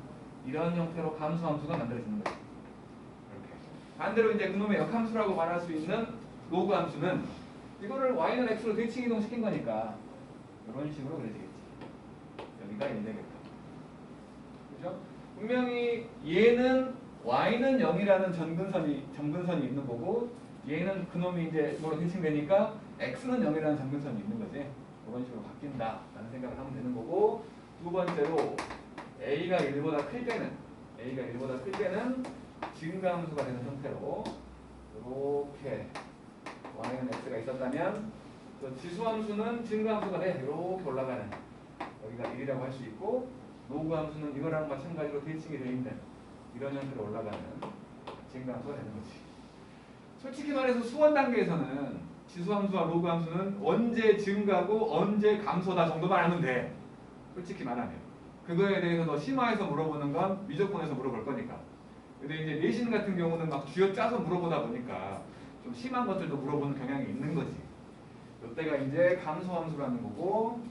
이런 형태로 감수함수가 만들어지는 거지. 이렇게. 반대로 이제 그놈의 역함수라고 말할 수 있는 로그 함수는 이거를 y는 x로 대칭 이동시킨 거니까 이런 식으로 그려지겠지. 여기가 1 되겠다. 그죠? 분명히 얘는 y는 0이라는 점근선이 있는 거고 얘는 그놈이 이제 뭐로 대칭되니까 x는 0이라는 점근선이 있는 거지. 이런 식으로 바뀐다라는 생각을 하면 되는 거고 두 번째로 a가 1보다 클 때는 증가함수가 되는 형태로 이렇게 y는 x가 있었다면 지수함수는 증가함수가 돼. 이렇게 올라가는 여기가 1이라고 할 수 있고 로그 함수는 이거랑 마찬가지로 대칭이 되어 있는 이런 형태로 올라가는 증가함수가 되는 거지. 솔직히 말해서 수원 단계에서는 지수함수와 로그 함수는 언제 증가고 언제 감소다 정도만 알면 돼. 솔직히 말하면. 그거에 대해서 심화해서 물어보는 건 미적분에서 물어볼 거니까. 근데 이제 내신 같은 경우는 막 쥐어짜서 물어보다 보니까 좀 심한 것들도 물어보는 경향이 있는 거지. 이때가 이제 감소함수라는 거고,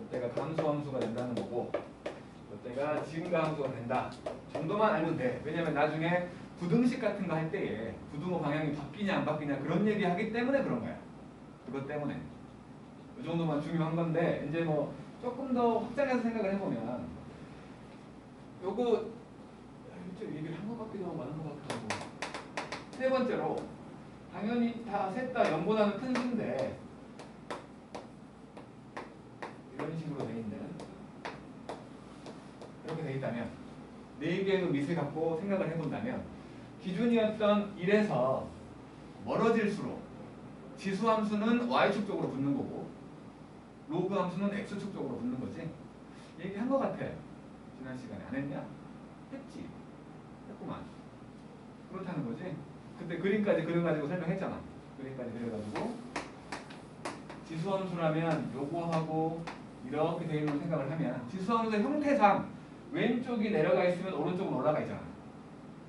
이때가 감소함수가 된다는 거고, 이때가 증가함수가 된다 정도만 알면 돼. 왜냐면 나중에 부등식 같은 거 할 때에 부등호 방향이 바뀌냐 안 바뀌냐 그런 얘기 하기 때문에 그런 거야. 그것 때문에 이 정도만 중요한 건데, 이제 뭐 조금 더 확장해서 생각을 해보면 요거 좀 얘기를 한 것 같기도 하고 많은 것 같기도 하고, 세 번째로 당연히 다 셋 다 0보다는 큰 수인데 이런 식으로 돼 있는, 이렇게 돼 있다면 4개의 밑을 갖고 생각을 해본다면 기준이었던 1에서 멀어질수록 지수함수는 y축 쪽으로 붙는 거고 로그 함수는 x축 쪽으로 붙는 거지. 얘기한 것 같아. 지난 시간에 안 했냐? 했지. 했구만. 그렇다는 거지. 그때 그림까지 그려가지고 설명했잖아. 그림까지 그려가지고 지수함수라면 요거하고 이렇게 되어 있는 생각을 하면 지수함수의 형태상 왼쪽이 내려가 있으면 오른쪽은 올라가 있잖아.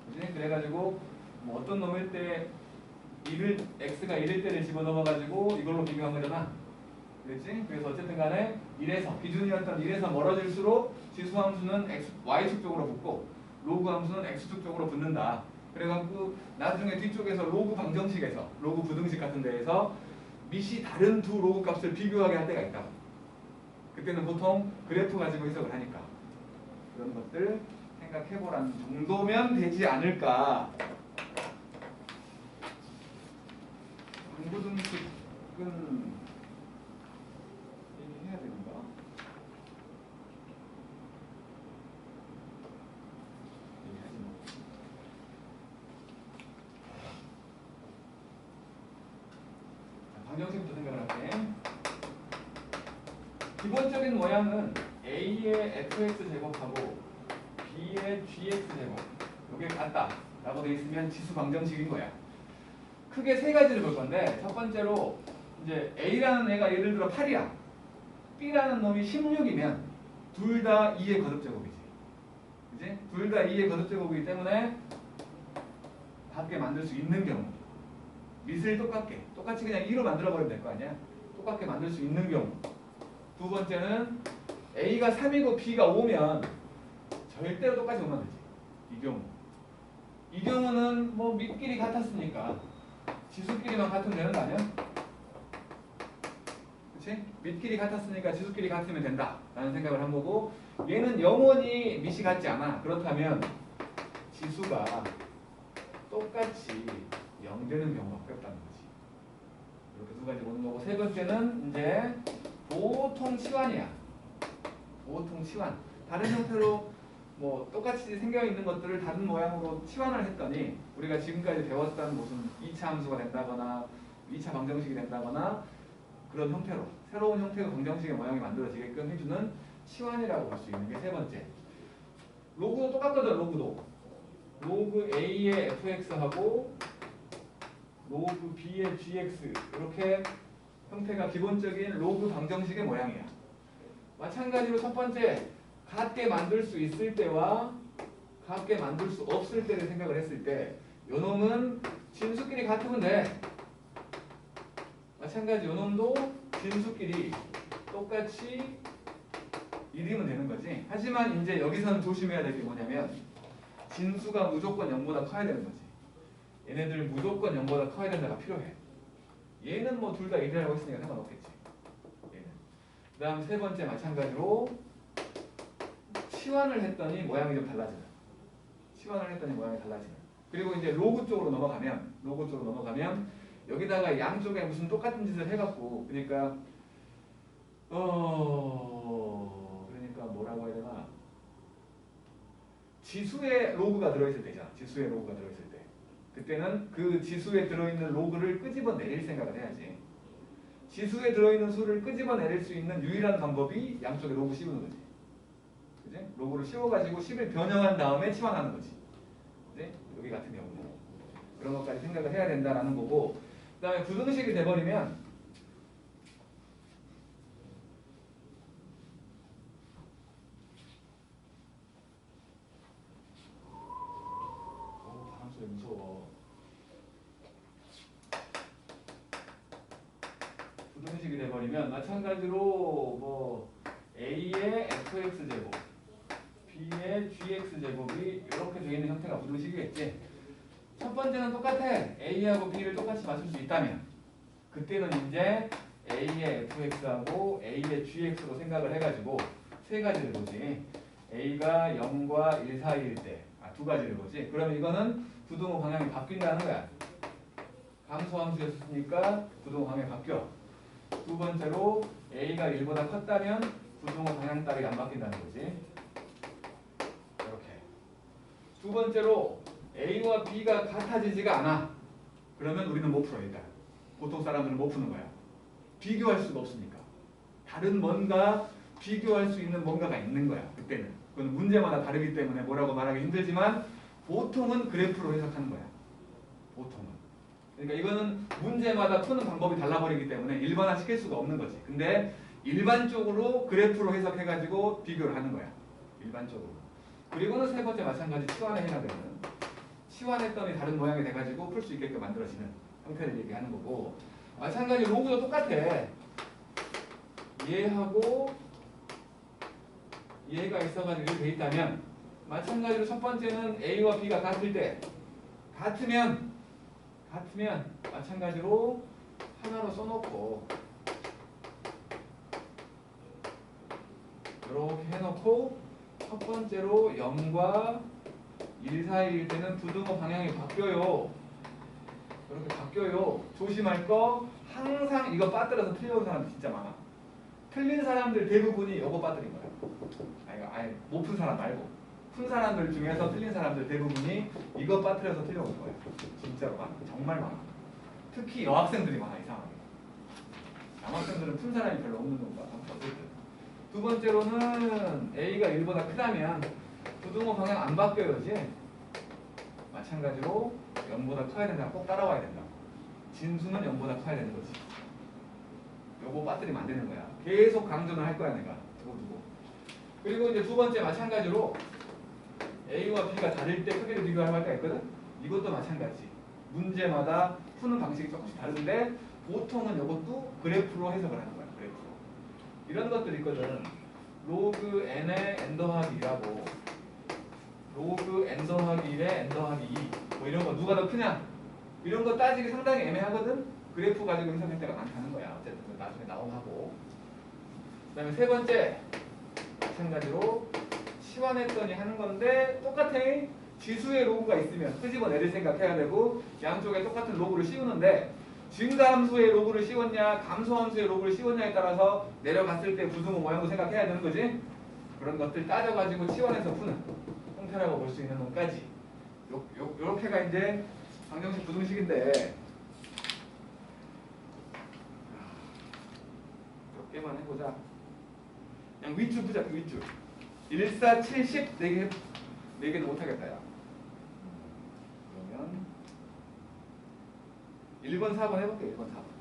그치? 그래가지고 뭐 어떤 놈일 때 x가 1일 때를 집어넣어가지고 이걸로 비교한 거잖아. 그랬지? 그래서 어쨌든 간에 1에서 기준이었던 1에서 멀어질수록 지수함수는 y축 쪽으로 붙고 로그 함수는 x축 쪽으로 붙는다. 그래갖고 나중에 뒤쪽에서 로그 방정식에서 로그 부등식 같은 데에서 밑이 다른 두 로그 값을 비교하게 할 때가 있다. 그때는 보통 그래프 가지고 해석을 하니까 그런 것들 생각해보라는 정도면 되지 않을까. 방부등식은 얘기해야 되는가? 얘기하지 뭐. 방정식부터 생각을 할게. 기본적인 모양은 A의 fx 제곱하고 B의 gx 제곱 이게 같다 라고 되어 있으면 지수 방정식인 거야. 크게 세 가지를 볼 건데, 첫 번째로 이제 A라는 애가 예를 들어 8이야. B라는 놈이 16이면 둘 다 2의 거듭제곱이지. 그지? 둘 다 2의 거듭제곱이기 때문에 같게 만들 수 있는 경우, 밑을 똑같이 그냥 2로 만들어버리면 될 거 아니야. 똑같게 만들 수 있는 경우. 두 번째는 A가 3이고 B가 5면 절대로 똑같이 못 만들지. 이 경우. 이 경우는 뭐 밑끼리 같았으니까 지수끼리만 같으면 되는 거 아니야? 그치? 밑끼리 같았으니까 지수끼리 같으면 된다 라는 생각을 한 거고, 얘는 영원히 밑이 같지 않아. 그렇다면 지수가 똑같이 0 되는 경우가 없다는 거지. 이렇게 두 가지 보는 거고, 세 번째는 이제 보통 치환이야. 보통 치환. 다른 형태로 뭐 똑같이 생겨 있는 것들을 다른 모양으로 치환을 했더니 우리가 지금까지 배웠던 무슨 2차 함수가 된다거나 2차 방정식이 된다거나 그런 형태로 새로운 형태의 방정식의 모양이 만들어지게끔 해주는 치환이라고 볼 수 있는 게 세 번째. 로그도 똑같거든. 로그 A의 fx하고 로그 B의 gx 이렇게 형태가 기본적인 로그 방정식의 모양이야. 마찬가지로 첫 번째 같게 만들 수 있을 때와 같게 만들 수 없을 때를 생각을 했을 때 요놈은 진수끼리 같으면 돼. 마찬가지 요놈도 진수끼리 똑같이 1이면 되는 거지. 하지만 이제 여기서는 조심해야 될 게 뭐냐면 진수가 무조건 0보다 커야 되는 거지. 얘네들 무조건 0보다 커야 된다가 필요해. 얘는 뭐 둘 다 1이라고 했으니까 상관없겠지. 얘는. 그 다음 세 번째 마찬가지로 치환을 했더니 모양이 좀 달라지는. 치환을 했더니 모양이 달라지는. 그리고 이제 로그 쪽으로 넘어가면 여기다가 양쪽에 무슨 똑같은 짓을 해갖고 그러니까 뭐라고 해야 되나, 지수의 로그가 들어있을 때잖아. 지수의 로그가 들어있을 때 그때는 그 지수에 들어있는 로그를 끄집어내릴 생각을 해야지. 지수에 들어있는 수를 끄집어내릴 수 있는 유일한 방법이 양쪽에 로그 씌우는 거지. 그지? 로그를 씌워가지고 10을 변형한 다음에 치환하는 거지. 그지? 여기 같은 경우는 그런 것까지 생각을 해야 된다라는 거고, 그 다음에 부등식이 돼버리면 되면 마찬가지로 뭐 a의 fx 제곱, b의 gx 제곱이 이렇게 되어 있는 형태가 부등식이겠지. 첫 번째는 똑같아. a하고 b를 똑같이 맞출 수 있다면 그때는 이제 a의 fx하고 a의 gx로 생각을 해가지고 세 가지를 보지. a가 0과 1 사이일 때, 두 가지를 보지. 그러면 이거는 부등호 방향이 바뀐다는 거야. 감소함수였으니까 부등호 방향이 바뀌어. 두 번째로 a가 1보다 컸다면 부등호 방향 따르게 안 바뀐다는 거지. 이렇게. 두 번째로 a와 b가 같아지지가 않아. 그러면 우리는 못 풀어 일단. 보통 사람들은 못 푸는 거야. 비교할 수가 없으니까. 다른 뭔가 비교할 수 있는 뭔가가 있는 거야. 그때는. 그건 문제마다 다르기 때문에 뭐라고 말하기 힘들지만 보통은 그래프로 해석하는 거야. 보통은. 그러니까 이거는 문제마다 푸는 방법이 달라버리기 때문에 일반화 시킬 수가 없는 거지. 근데 일반적으로 그래프로 해석해가지고 비교를 하는 거야. 일반적으로. 그리고는 세 번째 마찬가지 치환에 해당되는 치환했더니 다른 모양이 돼가지고 풀 수 있게끔 만들어지는 형태를 얘기하는 거고 마찬가지 로그도 똑같아. 얘하고 얘가 있어가지고 이렇게 돼 있다면 마찬가지로 첫 번째는 A와 B가 같을 때 같으면 마찬가지로 하나로 써놓고 이렇게 해놓고 첫 번째로 0과 1 사이일 때는 부등호 방향이 바뀌어요. 이렇게 바뀌어요. 조심할 거 항상 이거 빠뜨려서 틀려온 사람 진짜 많아. 틀린 사람들 대부분이 이거 빠뜨린 거야. 아예 못 푼 사람 말고 푼 사람들 중에서 틀린 사람들 대부분이 이거 빠뜨려서 틀려온 거야. 진짜로 많아. 정말 많아. 특히 여학생들이 많아 이상하게. 남학생들은 푼 사람이 별로 없는 건가. 어쨌든. 두 번째로는 A가 1보다 크다면 부등호 방향 안 바뀌어요. 이제. 마찬가지로 0보다 커야 된다. 꼭 따라와야 된다. 진수는 0보다 커야 되는 거지. 요거 빠뜨리면 안 되는 거야. 계속 강조는 할 거야 내가. 두고. 그리고 이제 두 번째 마찬가지로 A와 B가 다를 때 크기를 비교하는 할가 있거든. 이것도 마찬가지. 문제마다 푸는 방식이 조금씩 다른데 보통은 이것도 그래프로 해석을 하는 거야. 그래프로. 이런 것들이 있거든. 로그 n의 n 더하기 2라고 로그 n 더하기 1에 n 더하기 2 뭐 이런 거 누가 더 크냐 이런 거 따지기 상당히 애매하거든. 그래프 가지고 해석할 때가 많다는 거야. 어쨌든 나중에 나오고. 그 다음에 세 번째 마찬가지로 치환했더니 하는 건데 똑같아. 지수의 로그가 있으면 끄집어내릴 생각해야 되고 양쪽에 똑같은 로그를 씌우는데 증가함수의 로그를 씌웠냐 감소함수의 로그를 씌웠냐에 따라서 내려갔을 때 부등호 모양도 생각해야 되는 거지. 그런 것들 따져가지고 치환해서 푸는 형태라고 볼 수 있는 것까지 요렇게가 이제 방정식 부등식인데 몇 개만 해보자. 그냥 윗줄 보자. 그 윗줄 1, 4, 7, 10 4개는 못하겠다 야. 그러면 1번 4번 해볼게. 1번 4번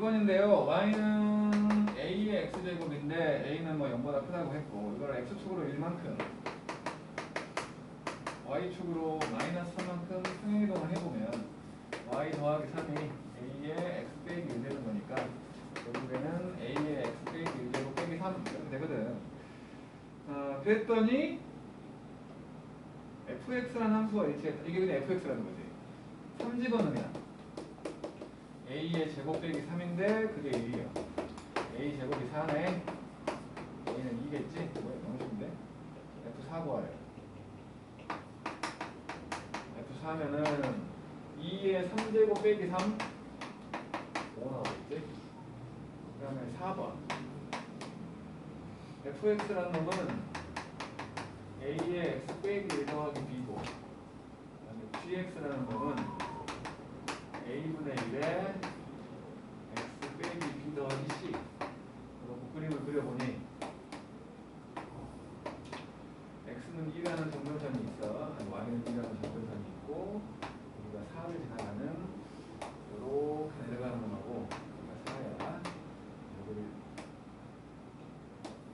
1번인데요. y는 a의 x제곱인데 a는 뭐 0보다 크다고 했고 이걸 x축으로 1만큼 y축으로 마이너스 3만큼 평행이동을 해보면 y 더하기 3이 a의 x 빼기 1 되는 거니까 결국에는 a의 x 빼기 1제곱 빼기 3 이렇게 되거든. 그랬더니 fx라는 함수가 일치했다. 이게 그냥 fx라는 거지. 3 집어넣으면 a의 제곱 빼기 3인데 그게 1이야. a 제곱이 4네. a는 2겠지? 너무 쉽은데? f4 구하래요. f4면은 2의 3제곱 빼기 3 5 나오겠지? 그 다음에 4번 fx라는 놈은 a의 x 빼기 1 더하기 b고 그 다음에 gx라는 놈은 a분의 1에 x 빼기 b 더하기 c 그리고 그림을 그려보니 x는 2라는 정근선이 있어. y는 2라는 정근선이 있고 우리가 4를 지나가는 이렇게 내려가는 놈하고 우리가 4야. 여기를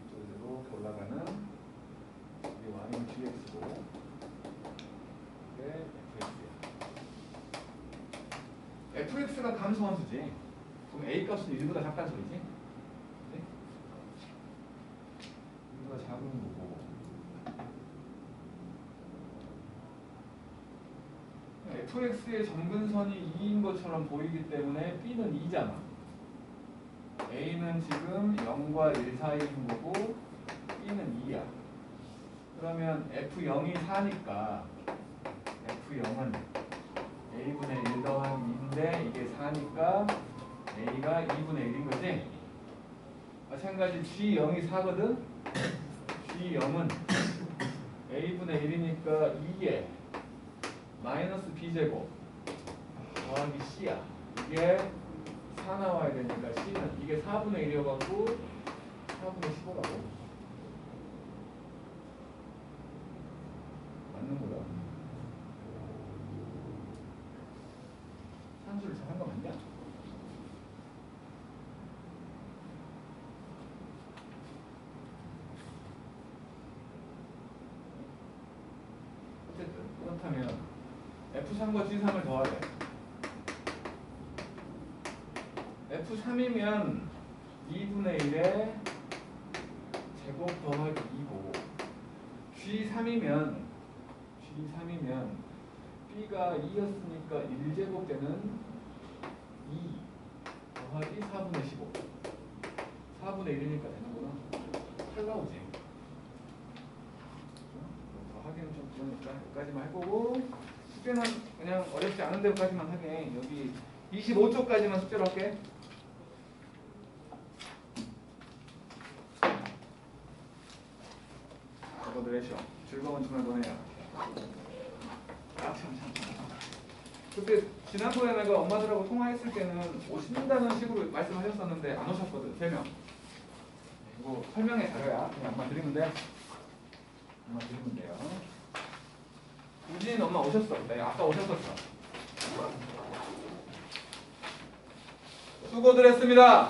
이쪽으로 이렇게 올라가는 이게 y는 gx고 이게 fx야. fx가 감소함수지. 그럼 a 값은 1보다 작다는 소리지. 네? 1보다 작은 거고 fx의 점근선이 2인 것처럼 보이기 때문에 b는 2잖아. a는 지금 0과 1 사이인 거고 b는 2야. 그러면 f0이 4니까 f0은 a분의 1 더하기 2인데 이게 4니까 a가 2분의 1인 거지. 마찬가지 g0이 4거든. g0은 a분의 1이니까 2에 마이너스 b제곱 더하기 c야. 이게 4 나와야 되니까 c는 이게 4분의 1이어갖고 4분의 15라고. 맞는 거다. 산수를 잘한 거 맞냐? 어쨌든 그렇다면 F3과 G3을 더하래. F3이면 2분의 1에 제곱 더하기 2고 G3이면 B가 2였으니까 1제곱 되는 2 더하기 4분의 15 4분의 1이니까 되는구나. 8 나오지. 하기는 좀 그러니까 여기까지만 해보고 숙제는 그냥 어렵지 않은 데까지만 하게. 여기 25초까지만 숙제로 할게. 저거들의 시험 즐거운 주말 보내요. 참. 그때 지난번에 내가 엄마들하고 통화했을 때는 오신다는 식으로 말씀하셨었는데 안 오셨거든. 3명. 이거 설명의 자료야. 그냥 엄마 드리면 돼. 엄마 드리면 돼요. 우진 엄마 오셨어. 네, 아까 오셨었어. 수고들 했습니다.